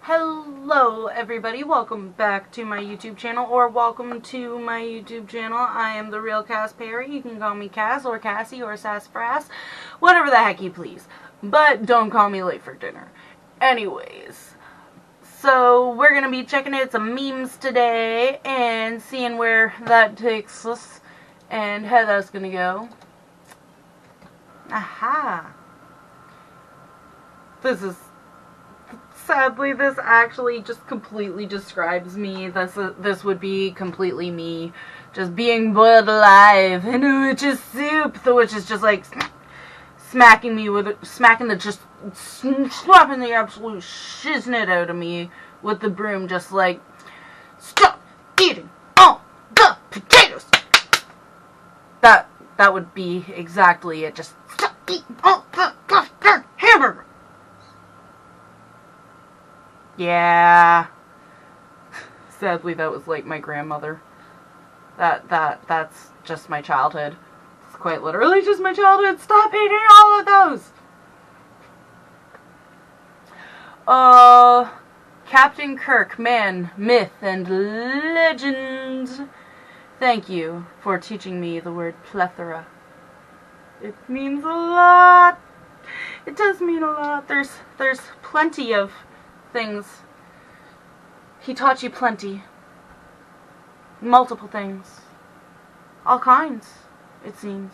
Hello everybody, welcome back to my YouTube channel, or welcome to my YouTube channel. I am the real Cass Perry. You can call me Cass, or Cassie, or Sassafras, whatever the heck you please. But don't call me late for dinner. Anyways, so we're going to be checking out some memes today, and seeing where that takes us, and how that's going to go. Aha! Sadly, this actually just completely describes me. This would be completely me, just being boiled alive in a witch's soup. The witch is just like smacking the absolute shiznit out of me with the broom, just like, stop eating all the potatoes. That would be exactly it. Just stop eating all the goddamn hamburger. Yeah. Sadly, that was like my grandmother. That's just my childhood. It's quite literally just my childhood. Stop eating all of those! Captain Kirk, man, myth, and legend. Thank you for teaching me the word plethora. It means a lot. It does mean a lot. There's plenty of things. He taught you plenty. Multiple things. All kinds, it seems.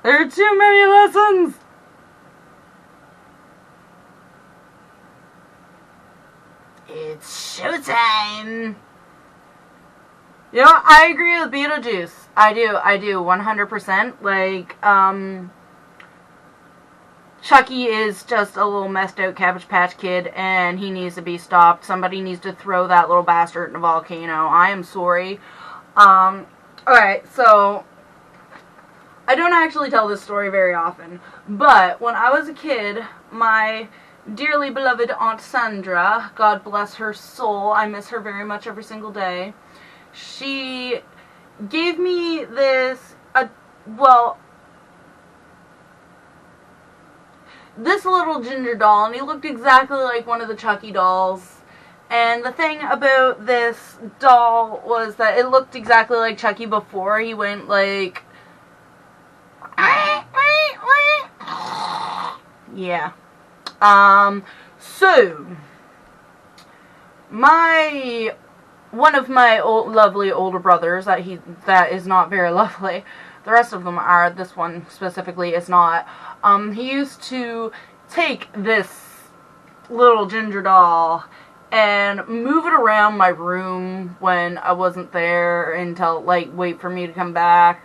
There are too many lessons! It's showtime! You know, I agree with Beetlejuice. I do, 100%. Like, Chucky is just a little messed out Cabbage Patch Kid, and he needs to be stopped. Somebody needs to throw that little bastard in a volcano. I am sorry. Alright, so I don't actually tell this story very often, but when I was a kid, my dearly beloved Aunt Sandra, God bless her soul, I miss her very much every single day, she gave me this, this little ginger doll, and he looked exactly like one of the Chucky dolls. And the thing about this doll was that it looked exactly like Chucky before he went like, yeah. So one of my lovely older brothers, that is not very lovely. The rest of them are. This one specifically is not. He used to take this little ginger doll and move it around my room when I wasn't there until, like, wait for me to come back.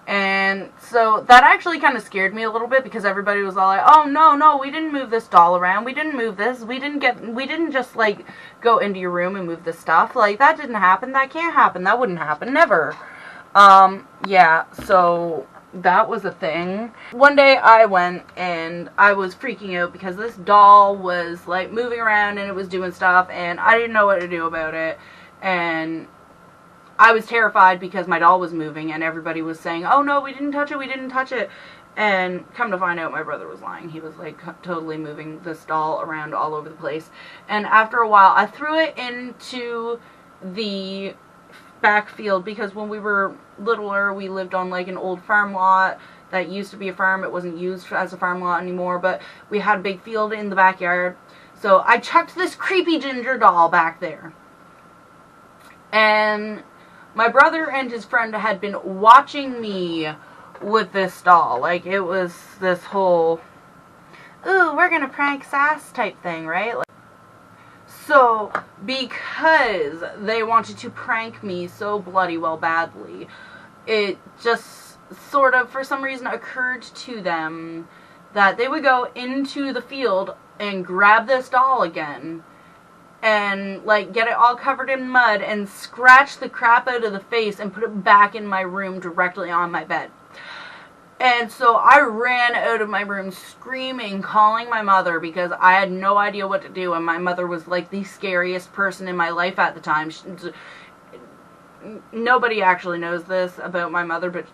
And so that actually kind of scared me a little bit, because everybody was all like, oh, no, we didn't move this doll around. We didn't move this. We didn't just, like, go into your room and move this stuff. Like, that didn't happen. That can't happen. That wouldn't happen. Never. Yeah, so that was a thing. One day I went and I was freaking out because this doll was like moving around and it was doing stuff, and I didn't know what to do about it, and I was terrified because my doll was moving and everybody was saying, oh no, we didn't touch it, and come to find out my brother was lying. He was like totally moving this doll around all over the place, and after a while I threw it into the backfield, because when we were littler, we lived on like an old farm lot that used to be a farm. It wasn't used as a farm lot anymore, but we had a big field in the backyard. So I chucked this creepy ginger doll back there. And my brother and his friend had been watching me with this doll. Like, it was this whole, ooh, we're gonna prank Sass type thing, right? Like, so, because they wanted to prank me so bloody well badly, it just sort of, for some reason, occurred to them that they would go into the field and grab this doll again and, like, get it all covered in mud and scratch the crap out of the face and put it back in my room directly on my bed. And so I ran out of my room screaming, calling my mother, because I had no idea what to do, and my mother was like the scariest person in my life at the time. nobody actually knows this about my mother, but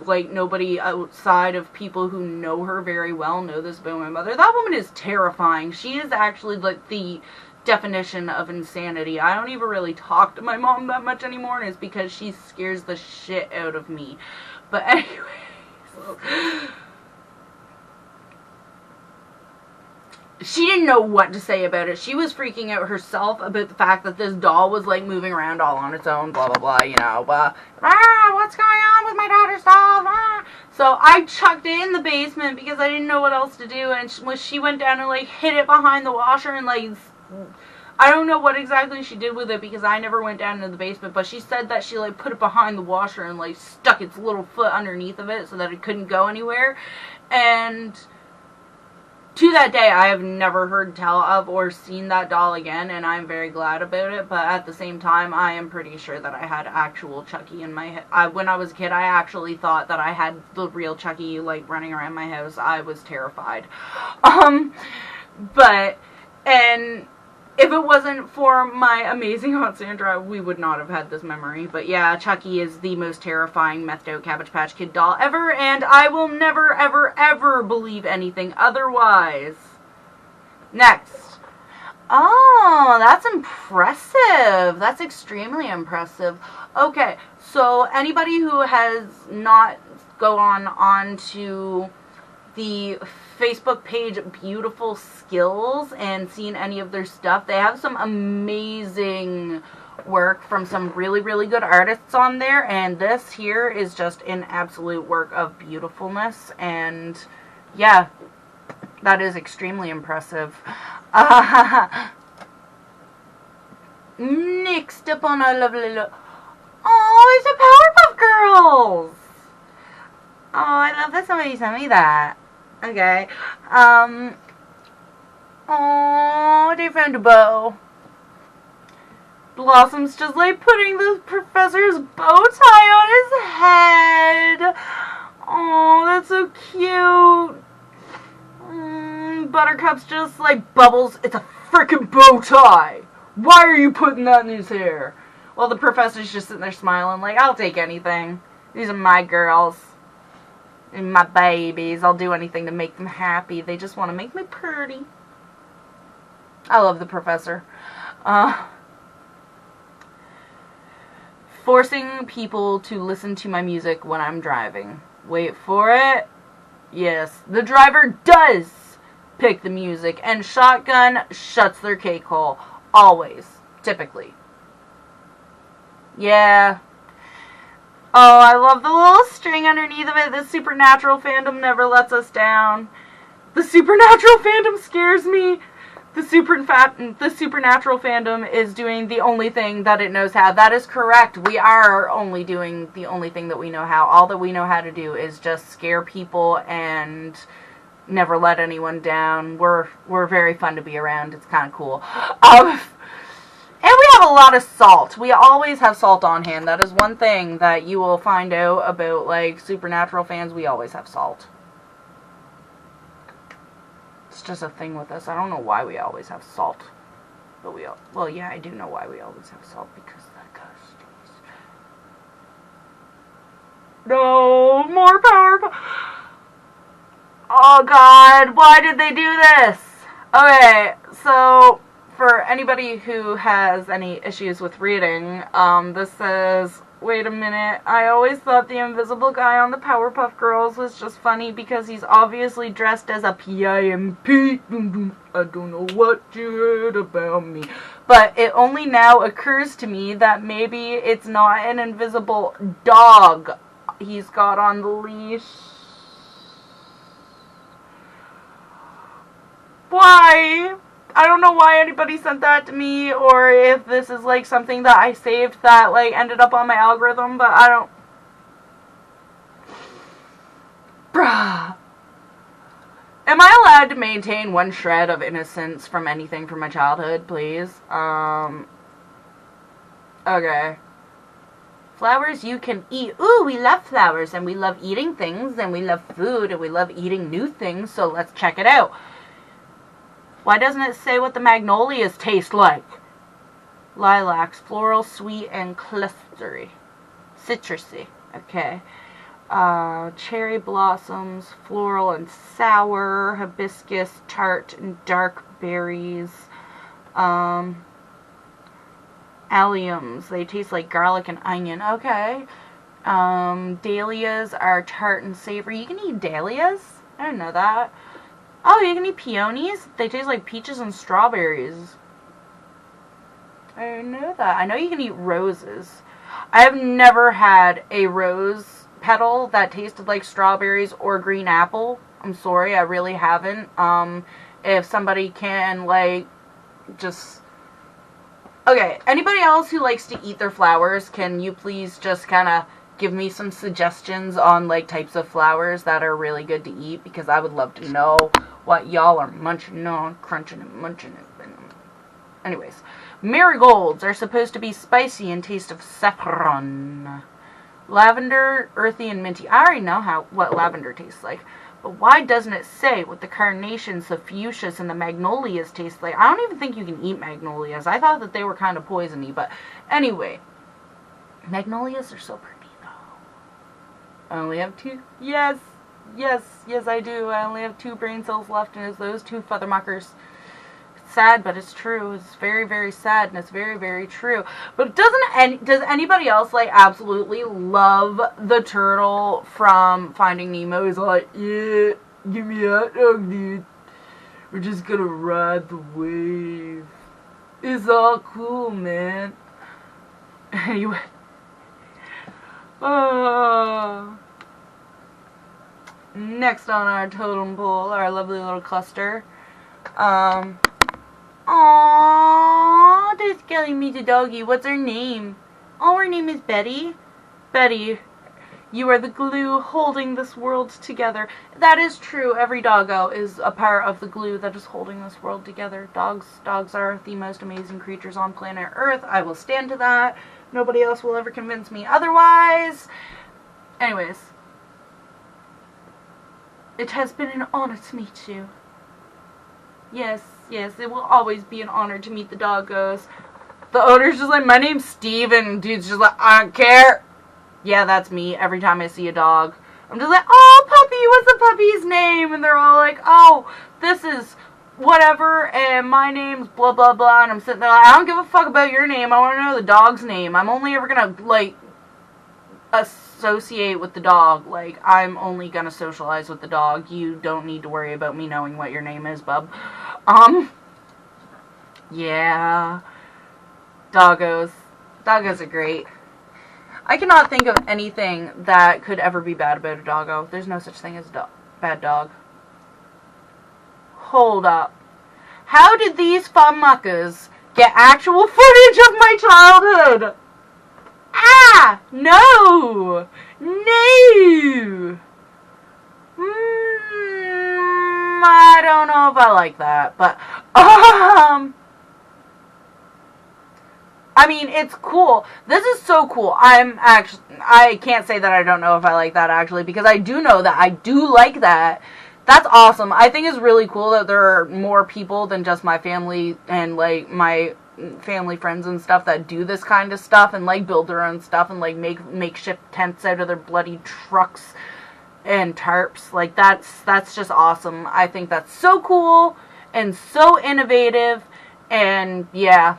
like nobody outside of people who know her very well know this about my mother. That woman is terrifying. She is actually like the definition of insanity. I don't even really talk to my mom that much anymore, and it's because she scares the shit out of me. But anyways, she didn't know what to say about it. She was freaking out herself about the fact that this doll was, like, moving around all on its own, blah, blah, blah, you know, what's going on with my daughter's doll, So I chucked it in the basement because I didn't know what else to do, and she went down and, like, hid it behind the washer and, like, I don't know what exactly she did with it because I never went down into the basement, but she said that she, like, put it behind the washer and, like, stuck its little foot underneath of it so that it couldn't go anywhere, and to that day, I have never heard tell of or seen that doll again, and I'm very glad about it, but at the same time, I am pretty sure that I had actual Chucky in my head. When I was a kid, I actually thought that I had the real Chucky, like, running around my house. I was terrified. And if it wasn't for my amazing Aunt Sandra, we would not have had this memory. But yeah, Chucky is the most terrifying methed out Cabbage Patch Kid doll ever, and I will never, ever, ever believe anything otherwise. Next. Oh, that's impressive. That's extremely impressive. Okay, so anybody who has not gone on to the Facebook page Beautiful Skills and seen any of their stuff, they have some amazing work from some really, really good artists on there, and this here is just an absolute work of beautifulness, and yeah, that is extremely impressive. Next up on our lovely look. Oh, it's the Powerpuff Girls! Oh, I love that somebody sent me that. Okay. Oh, they found a bow. Blossom's just like putting the professor's bow tie on his head. Oh, that's so cute. Buttercup's just like, Bubbles, it's a freaking bow tie. Why are you putting that in his hair? Well, the professor's just sitting there smiling like, I'll take anything. These are my girls. And my babies. I'll do anything to make them happy. They just want to make me pretty. I love the professor. Forcing people to listen to my music when I'm driving. Wait for it. Yes, the driver does pick the music, and Shotgun shuts their cake hole. Always. Typically. Yeah. Oh, I love the little string underneath of it. The Supernatural fandom never lets us down. The Supernatural fandom scares me. The Supernatural fandom is doing the only thing that it knows how. That is correct. We are only doing the only thing that we know how. All that we know how to do is just scare people and never let anyone down. We're very fun to be around. It's kind of cool. And we have a lot of salt. We always have salt on hand. That is one thing that you will find out about, like, Supernatural fans. We always have salt. It's just a thing with us. I don't know why we always have salt. But well, yeah, I do know why we always have salt. Because of the ghosties. No, more power. Oh, God. Why did they do this? Okay, so for anybody who has any issues with reading, this says, wait a minute, I always thought the invisible guy on the Powerpuff Girls was just funny because he's obviously dressed as a PIMP. I don't know what you heard about me. But it only now occurs to me that maybe it's not an invisible dog he's got on the leash. Why? I don't know why anybody sent that to me, or if this is, like, something that I saved that, like, ended up on my algorithm, but I don't... Bruh. Am I allowed to maintain one shred of innocence from anything from my childhood, please? Okay. Flowers you can eat. Ooh, we love flowers, and we love eating things, and we love food, and we love eating new things, so let's check it out. Why doesn't it say what the magnolias taste like? lilacs, floral, sweet, and clustery. Citrusy. Okay. Cherry blossoms, floral and sour, hibiscus, tart, and dark berries. Alliums, they taste like garlic and onion. Okay. Dahlias are tart and savory. You can eat dahlias? I didn't know that. Oh, you can eat peonies? They taste like peaches and strawberries. I didn't know that. I know you can eat roses. I have never had a rose petal that tasted like strawberries or green apple. I'm sorry, I really haven't. If somebody can, like, just... Okay, anybody else who likes to eat their flowers, can you please just kind of give me some suggestions on, like, types of flowers that are really good to eat? Because I would love to know what y'all are munching on, crunching and munching and... Anyways, marigolds are supposed to be spicy and taste of saffron. Lavender, earthy, and minty. I already know what lavender tastes like. But why doesn't it say what the carnations, the fuchsias, and the magnolias taste like? I don't even think you can eat magnolias. I thought that they were kind of poisony. But anyway, magnolias are so pretty, though. I only have 2. Yes, I do. I only have 2 brain cells left, and it's those 2 feathermuckers. Sad, but it's true. It's very, very sad, and it's very, very true. But does anybody else, like, absolutely love the turtle from Finding Nemo? He's like, yeah, give me a hot dog, dude. We're just gonna ride the wave. It's all cool, man. Anyway. Next on our totem pole, our lovely little cluster. Aww, this Kelly meets a doggy. What's her name? Oh, her name is Betty. Betty, you are the glue holding this world together. That is true. Every doggo is a part of the glue that is holding this world together. Dogs are the most amazing creatures on planet Earth. I will stand to that. Nobody else will ever convince me otherwise. Anyways, it has been an honor to meet you. Yes, it will always be an honor to meet the doggos. The owner's just like, my name's Steve, and dude's just like, I don't care. Yeah, that's me every time I see a dog. I'm just like, oh, puppy, what's the puppy's name? And they're all like, oh, this is whatever, and my name's blah, blah, blah. And I'm sitting there like, I don't give a fuck about your name. I want to know the dog's name. I'm only ever going to, like, associate with the dog. Like, I'm only gonna socialize with the dog. You don't need to worry about me knowing what your name is, bub. Yeah. Doggos. Doggos are great. I cannot think of anything that could ever be bad about a doggo. There's no such thing as a bad dog. Hold up. How did these muckers get actual footage of my childhood? Ah! No! No! I don't know if I like that, but, I mean, it's cool. This is so cool. I can't say that I don't know if I like that, actually, because I do know that I do like that. That's awesome. I think it's really cool that there are more people than just my family and, like, my family friends and stuff that do this kind of stuff and, like, build their own stuff and, like, make makeshift tents out of their bloody trucks and tarps. Like, that's just awesome. I think that's so cool and so innovative, and yeah.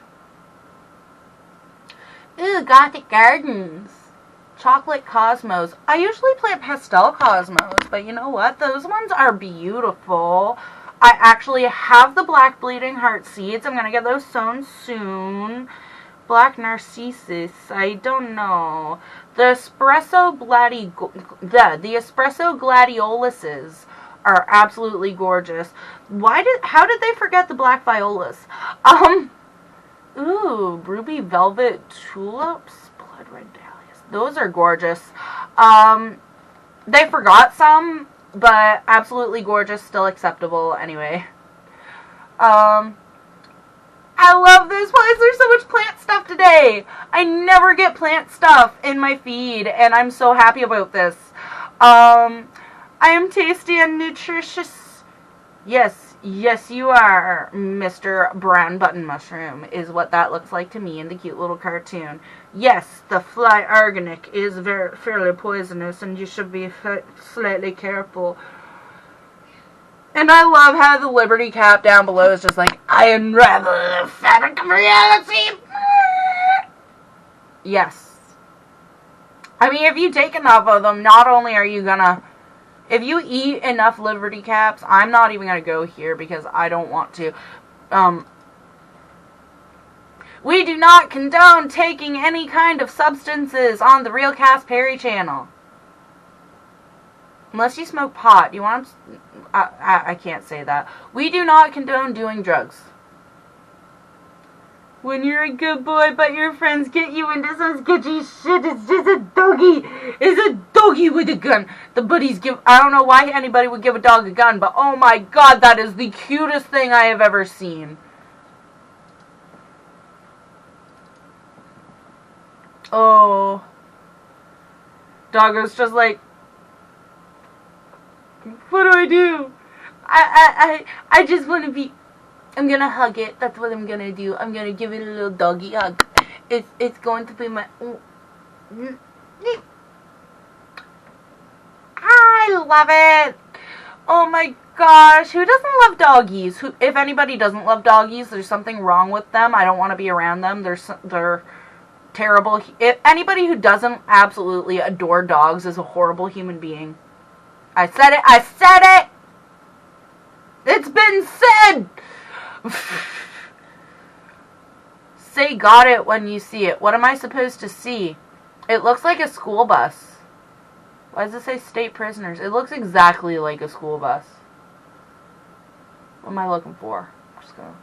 Ooh, Gothic Gardens. Chocolate Cosmos. I usually plant pastel Cosmos, but you know what? Those ones are beautiful. I actually have the Black Bleeding Heart seeds. I'm going to get those sown soon. Black Narcissus. I don't know. The Espresso Gladioluses are absolutely gorgeous. How did they forget the Black Violas? Ooh, Ruby Velvet Tulips. Blood Red Dahlias. Those are gorgeous. They forgot some, but absolutely gorgeous, still acceptable anyway. I love this. Why is there so much plant stuff today? I never get plant stuff in my feed, and I'm so happy about this. I am tasty and nutritious. Yes, yes you are, Mr. Brown Button Mushroom, is what that looks like to me in the cute little cartoon. Yes, the fly organic is fairly poisonous, and you should be slightly careful. And I love how the Liberty Cap down below is just like, I unravel the fabric of reality. Yes. I mean, if you take enough of them, not only are you gonna... If you eat enough Liberty Caps, I'm not even going to go here because I don't want to. We do not condone taking any kind of substances on the Real Cass Perry channel. Unless you smoke pot. You want to... I can't say that. We do not condone doing drugs. When you're a good boy, but your friends get you into some sketchy shit, it's just a doggy. It's a doggy with a gun. The buddies give... I don't know why anybody would give a dog a gun, but oh my god, that is the cutest thing I have ever seen. Oh. Doggo's just like... What do I do? I just want to be... I'm gonna hug it. That's what I'm gonna do. I'm gonna give it a little doggy hug. It's going to be my... I love it. Oh my gosh. Who doesn't love doggies? If anybody doesn't love doggies, there's something wrong with them. I don't want to be around them. They're terrible. If anybody who doesn't absolutely adore dogs is a horrible human being. I said it. I said it. It's been said. Say got it when you see it. What am I supposed to see? It looks like a school bus. Why does it say state prisoners? It looks exactly like a school bus. What am I looking for? I'm just gonna...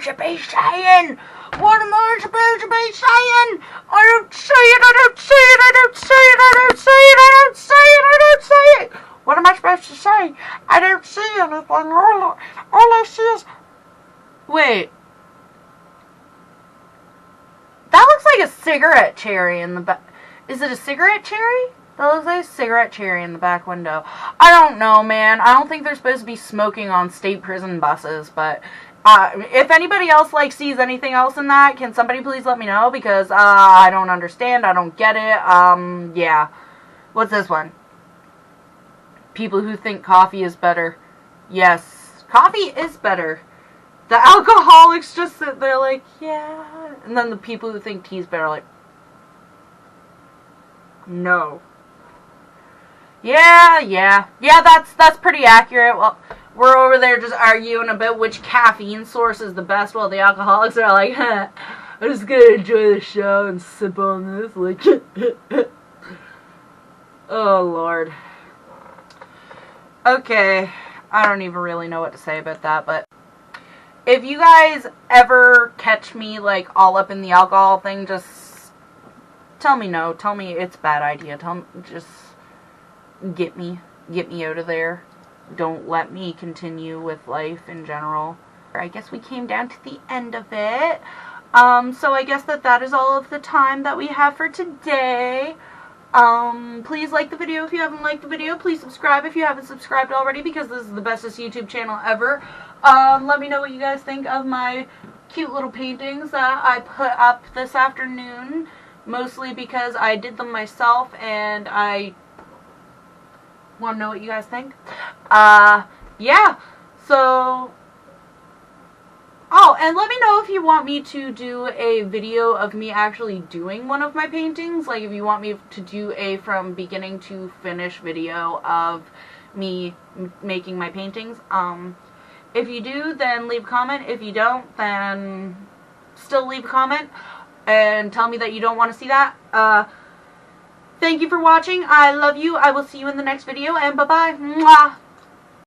to be saying? What am I supposed to be saying? I don't say it, I don't say it, I don't say it, I don't say it, I don't say it, I don't say it. What am I supposed to say? I don't see anything. All I see is... Wait. That looks like a cigarette cherry in the back. Is it a cigarette cherry? That looks like a cigarette cherry in the back window. I don't know, man. I don't think they're supposed to be smoking on state prison buses, but... if anybody else, sees anything else in that, can somebody please let me know? Because, I don't understand. I don't get it. Yeah. What's this one? People who think coffee is better. Yes. Coffee is better. The alcoholics just sit there like, yeah. And then the people who think tea's better like, no. Yeah. Yeah, that's pretty accurate. Well... We're over there just arguing about which caffeine source is the best, while the alcoholics are like, I'm just gonna enjoy the show and sip on this, like, oh, Lord. Okay, I don't even really know what to say about that, but if you guys ever catch me, all up in the alcohol thing, just tell me no. Tell me it's a bad idea. Just get me out of there. Don't let me continue with life in general. I guess we came down to the end of it. So I guess that is all of the time that we have for today. Please like the video if you haven't liked the video. Please subscribe if you haven't subscribed already, because this is the bestest YouTube channel ever. Let me know what you guys think of my cute little paintings that I put up this afternoon. Mostly because I did them myself and I want to know what you guys think. Yeah. So, oh, and let me know if you want me to do a video of me actually doing one of my paintings. If you want me to do a from beginning to finish video of me making my paintings. If you do, then leave a comment. If you don't, then still leave a comment and tell me that you don't want to see that. Thank you for watching. I love you. I will see you in the next video, and bye-bye. Mwah.